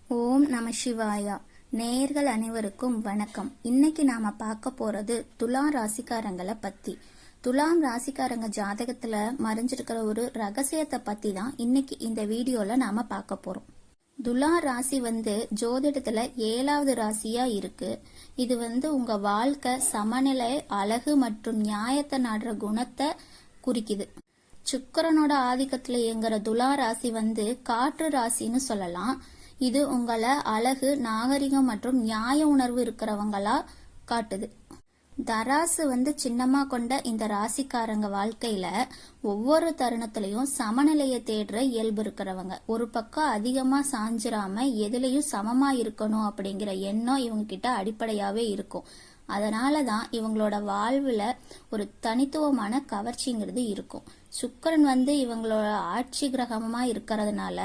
ஓம் நம சிவாயா. நேயர்கள் அனைவருக்கும் வணக்கம். இன்னைக்கு நாம பார்க்க போறது துலாம் ராசிக்காரங்களை பத்தி. துலாம் ராசிக்காரங்க ஜாதகத்துல மறைஞ்சிருக்கிற ஒரு ரகசியத்தை பத்தி தான் இன்னைக்கு இந்த வீடியோல நாம பார்க்க போறோம். துலாம் ராசி ஜோதிடத்துல 7வது ராசியா இருக்கு. இது உங்க வாழ்க்கை, சமநிலை, அழகு மற்றும் நியாயத்தை நாடுற குணத்தை குறிக்குது. சுக்கிரனோட ஆதிக்கத்துல இயங்குற துலா ராசி காற்று ராசின்னு சொல்லலாம். இது உங்களை அழகு, நாகரிகம் மற்றும் நியாய உணர்வு இருக்கிறவங்களா காட்டுது. தராசு சின்னமா கொண்ட இந்த ராசிக்காரங்க வாழ்க்கையில ஒவ்வொரு தருணத்திலையும் சமநிலையை தேடுற இயல்பு இருக்கிறவங்க. ஒரு பக்கம் அதிகமா சாஞ்சிராம எதுலயும் சமமா இருக்கணும் அப்படிங்கிற எண்ணம் இவங்க கிட்ட அடிப்படையாவே இருக்கும். அதனாலதான் இவங்களோட வாழ்வுல ஒரு தனித்துவமான கவர்ச்சிங்கிறது இருக்கும். சுக்கிரன் இவங்களோட ஆட்சி கிரகமா இருக்கிறதுனால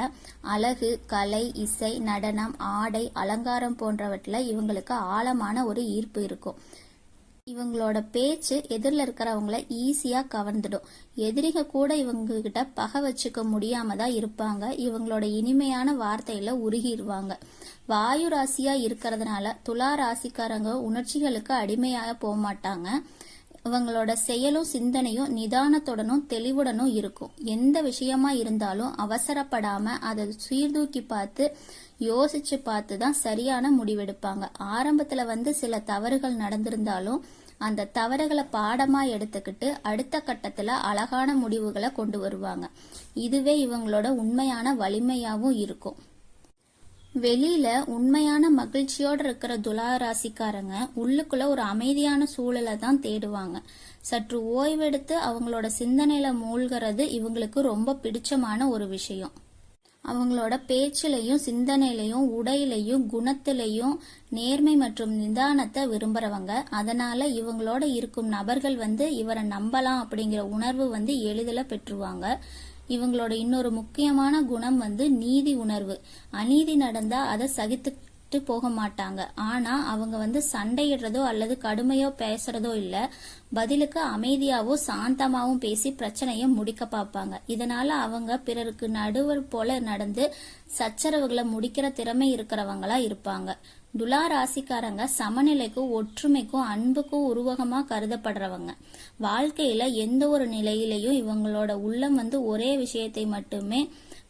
அழகு, கலை, இசை, நடனம், ஆடை, அலங்காரம் போன்றவற்றில் இவங்களுக்கு ஆழமான ஒரு ஈர்ப்பு இருக்கும். இவங்களோட பேச்சு எதிரில் இருக்கிறவங்கள ஈஸியா கவர்ந்துடும். எதிரிக கூட இவங்க கிட்ட பகை வச்சுக்க முடியாம தான் இருப்பாங்க. இவங்களோட இனிமையான வார்த்தையில உருகிடுவாங்க. வாயு ராசியா இருக்கிறதுனால துலா ராசிக்காரங்க உணர்ச்சிகளுக்கு அடிமையாக போக மாட்டாங்க. இவங்களோட செயலும் சிந்தனையும் நிதானத்துடனும் தெளிவுடனும் இருக்கும். எந்த விஷயமா இருந்தாலும் அவசரப்படாம அதை சீர்தூக்கி பார்த்து யோசிச்சு பார்த்து தான் சரியான முடிவெடுப்பாங்க. ஆரம்பத்துல சில தவறுகள் நடந்திருந்தாலும் அந்த தவறுகளை பாடமா எடுத்துக்கிட்டு அடுத்த கட்டத்துல அழகான முடிவுகளை கொண்டு வருவாங்க. இதுவே இவங்களோட உண்மையான வலிமையாவும் இருக்கும். வெளியில உண்மையான மகிழ்ச்சியோட இருக்கிற துலா ராசிக்காரங்க உள்ளுக்குள்ள ஒரு அமைதியான சூழலை தான் தேடுவாங்க. சற்று ஓய்வெடுத்து அவங்களோட சிந்தனையில மூழ்கிறது இவங்களுக்கு ரொம்ப பிடிச்சமான ஒரு விஷயம். அவங்களோட பேச்சிலையும் சிந்தனையிலையும் உடையிலையும் குணத்திலையும் நேர்மை மற்றும் நிதானத்தை விரும்புறவங்க. அதனால இவங்களோட இருக்கும் நபர்கள் இவரை நம்பலாம் அப்படிங்கிற உணர்வு எளிதில் பெற்றுவாங்க. இவங்களோட இன்னொரு முக்கியமான குணம் நீதி உணர்வு. அநீதி நடந்தா அதை சகித்துட்டு போக மாட்டாங்க. ஆனா அவங்க சண்டையிடுறதோ அல்லது கடுமையோ பேசுறதோ இல்ல, பதிலுக்கு அமைதியாவோ சாந்தமாவும் பேசி பிரச்சனைய முடிக்க பார்ப்பாங்க. இதனால அவங்க பிறருக்கு நடுவர் போல நடந்து சச்சரவுகளை முடிக்கிற திறமை இருக்கிறவங்களா இருப்பாங்க. துலா ராசிக்காரங்க சமநிலைக்கும் ஒற்றுமைக்கும் அன்புக்கும் உருவகமா கருதப்படுறவங்க. வாழ்க்கையில எந்த ஒரு நிலையிலையும் இவங்களோட உள்ளம் ஒரே விஷயத்தை மட்டுமே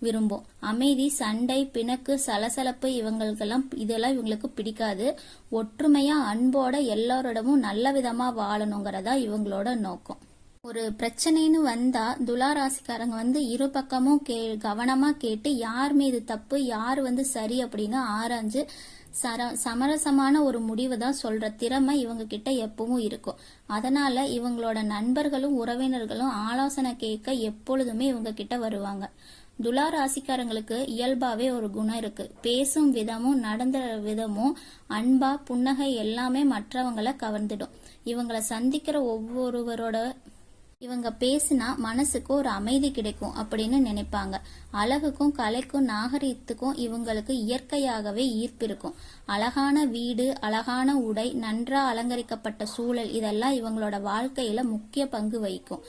விரும்பும். அமைதி, சண்டை, பிணக்கு, சலசலப்பு இதெல்லாம் இவங்களுக்கு பிடிக்காது. ஒற்றுமையா அன்போட எல்லாரோடமும் நல்ல விதமா வாழணுங்கிறதா இவங்களோட நோக்கம். ஒரு பிரச்சனைன்னு வந்தா துலா ராசிக்காரங்க இரு பக்கமும் கவனமா கேட்டு யார் மீது தப்பு, யார் சரி அப்படின்னு ஆராய்ஞ்சு சமரசமான ஒரு முடிவு தான் சொல்ற திறமை இவங்க கிட்ட எப்பவும் இருக்கும். அதனால இவங்களோட நண்பர்களும் உறவினர்களும் ஆலோசனை கேட்க எப்பொழுதுமே இவங்க கிட்ட வருவாங்க. துலா ராசிக்காரங்களுக்கு இயல்பாவே ஒரு குணம் இருக்கு. பேசும் விதமும் நடந்த விதமும் அன்பா, புன்னகை எல்லாமே மற்றவங்களை கவர்ந்துடும். இவங்களை சந்திக்கிற ஒவ்வொருவரோட இவங்க பேசினா மனசுக்கு ஒரு அமைதி கிடைக்கும் அப்படின்னு நினைப்பாங்க. அழகுக்கும் கலைக்கும் நாகரிகத்துக்கும் இவங்களுக்கு இயற்கையாகவே ஈர்ப்பு இருக்கும். அழகான வீடு, அழகான உடை, நன்றா அலங்கரிக்கப்பட்ட சூழல் இதெல்லாம் இவங்களோட வாழ்க்கையில முக்கிய பங்கு வகிக்கும்.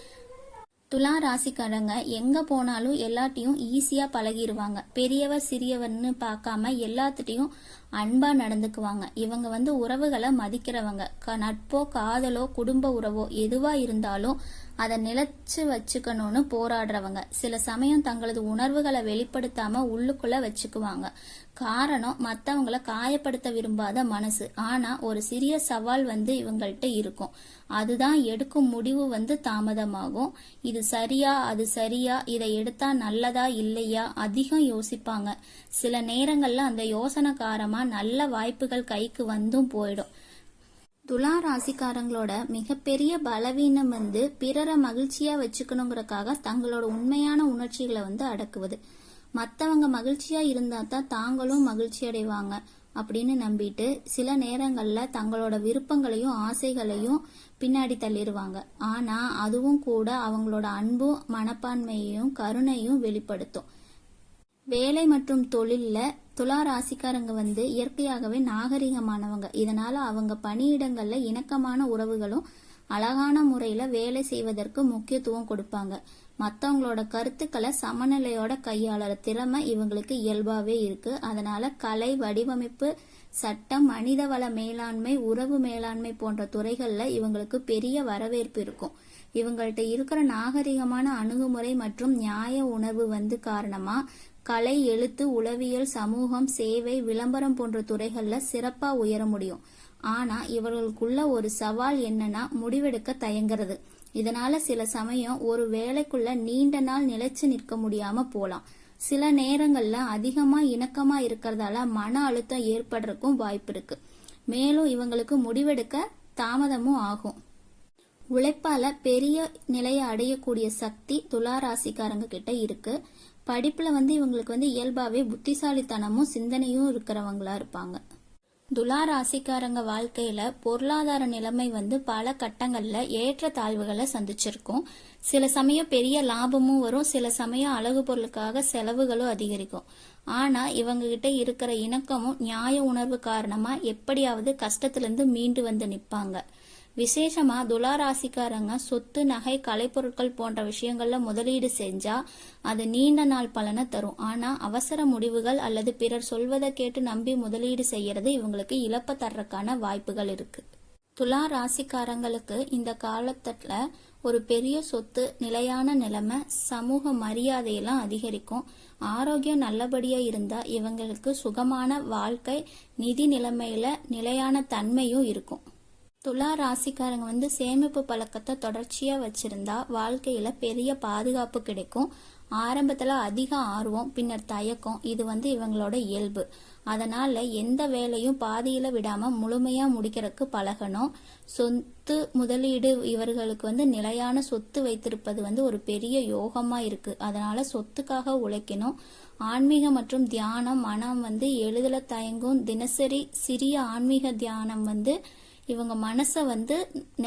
துலா ராசிக்காரங்க எங்க போனாலும் எல்லாத்தையும் ஈஸியா பழகிடுவாங்க. பெரியவர் சிறியவர்னு பார்க்காம எல்லாத்துட்டையும் அன்பா நடந்துக்குவாங்க. இவங்க உறவுகளை மதிக்கிறவங்க. நட்போ, காதலோ, குடும்ப உறவோ எதுவா இருந்தாலும் அதை நிலைச்சு வச்சுக்கணும்னு போராடுறவங்க. சில சமயம் தங்களது உணர்வுகளை வெளிப்படுத்தாம உள்ளுக்குள்ள வச்சுக்குவாங்க. காரணம் மத்தவங்களை காயப்படுத்த விரும்பாத மனசு. ஆனா ஒரு சிறிய சவால் இவங்கள்ட்ட இருக்கும். அதுதான் எடுக்கும் முடிவு தாமதமாகும். இது சரியா, அது சரியா, இதை எடுத்தா நல்லதா இல்லையா அதிகம் யோசிப்பாங்க. சில நேரங்கள்ல அந்த யோசனை காரமா நல்ல வாய்ப்புகள் கைக்கு போயிடும். துலா ராசிக்காரங்களோட மிகப்பெரிய பலவீனம் பிறரை மகிழ்ச்சியா வச்சுக்கணுங்கிறதுக்காக தங்களோட உண்மையான உணர்ச்சிகளை அடக்குவது. மத்தவங்க மகிழ்ச்சியா இருந்தா தான் தாங்களும் மகிழ்ச்சி அடைவாங்க அப்படின்னு நம்பிட்டு சில நேரங்கள்ல தங்களோட விருப்பங்களையும் ஆசைகளையும் பின்னாடி தள்ளிடுவாங்க. ஆனா அதுவும் கூட அவங்களோட அன்பும் மனப்பான்மையையும் கருணையும் வெளிப்படுத்தும். வேலை மற்றும் தொழில்ல துலா ராசிக்காரங்க இயற்கையாகவே நாகரிகமானவங்க. இதனால அவங்க பணியிடங்கள்ல இணக்கமான உறவுகளும் அழகான முறையில வேலை செய்வதற்கு முக்கியத்துவம் கொடுப்பாங்க. மற்றவங்களோட கருத்துக்களை சமநிலையோட கையாளுற திறமை இவங்களுக்கு இயல்பாவே இருக்கு. அதனால கலை, வடிவமைப்பு, சட்டம், மனிதவள மேலாண்மை, உறவு மேலாண்மை போன்ற துறைகள்ல இவங்களுக்கு பெரிய வரவேற்பு இருக்கும். இவங்கள்ட்ட இருக்கிற நாகரிகமான அணுகுமுறை மற்றும் நியாய உணர்வு காரணமா கலை, எழுத்து, உளவியல், சமூகம், சேவை, விளம்பரம் போன்ற துறைகள்ல சிறப்பா உயர முடியும். ஆனா இவர்களுக்குள்ள ஒரு சவால் என்னன்னா முடிவெடுக்க தயங்குறது. இதனால சில சமயம் ஒரு வேலைக்குள்ள நீண்ட நாள் நிலைச்சு நிற்க முடியாம போலாம். சில நேரங்கள்ல அதிகமா இணக்கமா இருக்கிறதால மன அழுத்தம் ஏற்படுறதுக்கும் வாய்ப்பு இருக்கு. மேலும் இவங்களுக்கு முடிவெடுக்க தாமதமும் ஆகும். உழைப்பால பெரிய நிலையை அடையக்கூடிய சக்தி துலா ராசிக்காரங்க கிட்ட இருக்கு. படிப்புல இவங்களுக்கு இயல்பாவே புத்திசாலித்தனமும் சிந்தனையும் இருக்கிறவங்களா இருப்பாங்க. துலா ராசிக்காரங்க வாழ்க்கையில பொருளாதார நிலைமை பல கட்டங்கள்ல ஏற்ற தாழ்வுகளை சந்திச்சிருக்கும். சில சமயம் பெரிய லாபமும் வரும், சில சமயம் அழகு பொருளுக்காக செலவுகளும் அதிகரிக்கும். ஆனா இவங்க கிட்ட இருக்கிற இணக்கமும் நியாய உணர்வு காரணமா எப்படியாவது கஷ்டத்திலிருந்து மீண்டு நிப்பாங்க. விசேஷமா துலா ராசிக்காரங்க சொத்து, நகை, கலைப்பொருட்கள் போன்ற விஷயங்கள்ல முதலீடு செஞ்சா அது நீண்ட நாள் பலனை தரும். ஆனா அவசர முடிவுகள் அல்லது பிறர் சொல்வதை கேட்டு நம்பி முதலீடு செய்யறது இவங்களுக்கு இழப்ப தர்றதுக்கான வாய்ப்புகள் இருக்கு. துலா ராசிக்காரங்களுக்கு இந்த காலத்துல ஒரு பெரிய சொத்து, நிலையான நிலைமை, சமூக மரியாதையெல்லாம் அதிகரிக்கும். ஆரோக்கியம் நல்லபடியா இருந்தா இவங்களுக்கு சுகமான வாழ்க்கை, நிதி நிலைமையில நிலையான தன்மையும் இருக்கும். துலா ராசிக்காரங்க சேமிப்பு பழக்கத்தை தொடர்ச்சியா வச்சிருந்தா வாழ்க்கையில பெரிய பாதுகாப்பு கிடைக்கும். ஆரம்பத்துல அதிக ஆர்வம், பின்னர் தயக்கம், இது இவங்களோட இயல்பு. அதனால எந்த வேலையும் பாதியில விடாம முழுமையா முடிக்கிறதுக்கு பழகணும். சொத்து, முதலீடு, இவர்களுக்கு நிலையான சொத்து வைத்திருப்பது ஒரு பெரிய யோகமா இருக்கு. அதனால சொத்துக்காக உழைக்கணும். ஆன்மீகம் மற்றும் தியானம், மனம் எழுதல தயங்கும். தினசரி சிறிய ஆன்மீக தியானம் இவங்க மனசை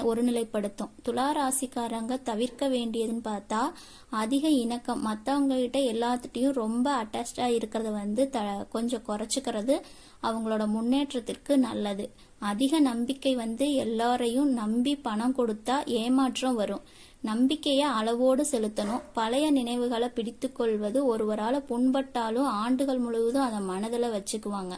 ஒருநிலைப்படுத்தும். துலா ராசிக்காரங்க தவிர்க்க வேண்டியதுன்னு பார்த்தா அதிக இணக்கம், மற்றவங்க கிட்ட எல்லாத்துட்டையும் ரொம்ப அட்டாச்சா இருக்கிறத கொஞ்சம் குறைச்சிக்கிறது அவங்களோட முன்னேற்றத்திற்கு நல்லது. அதிக நம்பிக்கை எல்லாரையும் நம்பி பணம் கொடுத்தா ஏமாற்றம் வரும். நம்பிக்கைய அளவோடு செலுத்தணும். பழைய நினைவுகளை பிடித்து கொள்வது ஒருவரால புண்பட்டாலும் ஆண்டுகள் முழுவதும் அதை மனதில் வச்சுக்குவாங்க.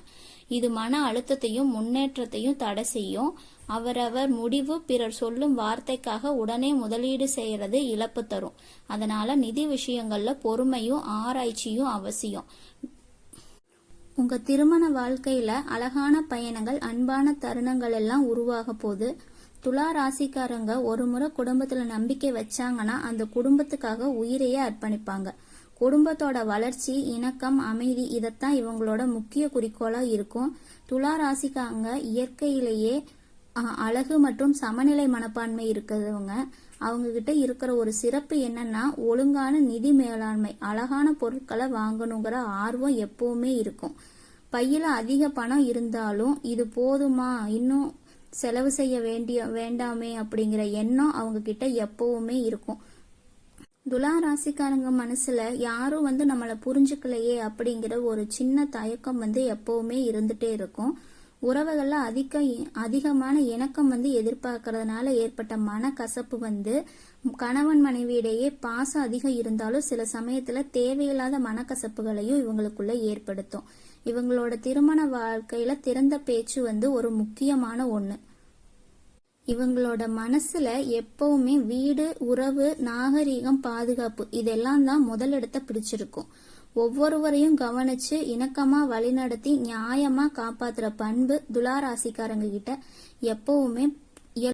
இது மன அழுத்தத்தையும் முன்னேற்றத்தையும் தடை செய்யும். அவரவர் முடிவு பிறர் சொல்லும் வார்த்தைக்காக உடனே முதலீடு செய்யறது இழப்பு தரும். அதனால நிதி விஷயங்கள்ல பொறுமையும் ஆராய்ச்சியும் அவசியம். உங்க திருமண வாழ்க்கையில அழகான பயணங்கள், அன்பான தருணங்கள் எல்லாம் உருவாக போகுது. துலா ராசிக்காரங்க ஒரு முறை குடும்பத்துல நம்பிக்கை வச்சாங்கன்னா அந்த குடும்பத்துக்காக உயிரையே அர்ப்பணிப்பாங்க. குடும்பத்தோட வளர்ச்சி, இணக்கம், அமைதி, இதத்தான் இவங்களோட முக்கிய குறிக்கோளா இருக்கும். துலா ராசிக்காரங்க இயற்கையிலேயே அழகு மற்றும் சமநிலை மனப்பான்மை இருக்கிறவங்க. அவங்க கிட்ட இருக்கிற ஒரு சிறப்பு என்னன்னா ஒழுங்கான நிதி மேலாண்மை. அழகான பொருட்களை வாங்கணுங்கிற ஆர்வம் எப்பவுமே இருக்கும். பையில அதிக பணம் இருந்தாலும் இது போதுமா, இன்னும் செலவு செய்ய வேண்டாமே அப்படிங்கிற எண்ணம் அவங்க கிட்ட எப்பவுமே இருக்கும். துலா ராசிக்காரங்க மனசுல யாரும் நம்மளை புரிஞ்சுக்கலையே அப்படிங்கிற ஒரு சின்ன தயக்கம் எப்பவுமே இருந்துட்டே இருக்கும். உறவுகள்ல அதிகமான இணக்கம் எதிர்பார்க்கறதுனால ஏற்பட்ட மனக்கசப்பு கணவன் மனைவியிடையே பாசம் அதிகம் இருந்தாலும் சில சமயத்துல தேவையில்லாத மனக்கசப்புகளையும் இவங்களுக்குள்ள ஏற்படுத்தும். இவங்களோட திருமண வாழ்க்கையில திறந்த பேச்சு ஒரு முக்கியமான ஒண்ணு. இவங்களோட மனசுல எப்பவுமே வீடு, உறவு, நாகரீகம், பாதுகாப்பு இதெல்லாம் தான் முதலிடத்தை பிடிச்சிருக்கும். ஒவ்வொருவரையும் கவனிச்சு இணக்கமா வழிநடத்தி நியாயமா காப்பாத்துற பண்பு துலா ராசிக்காரங்க கிட்ட எப்பவுமே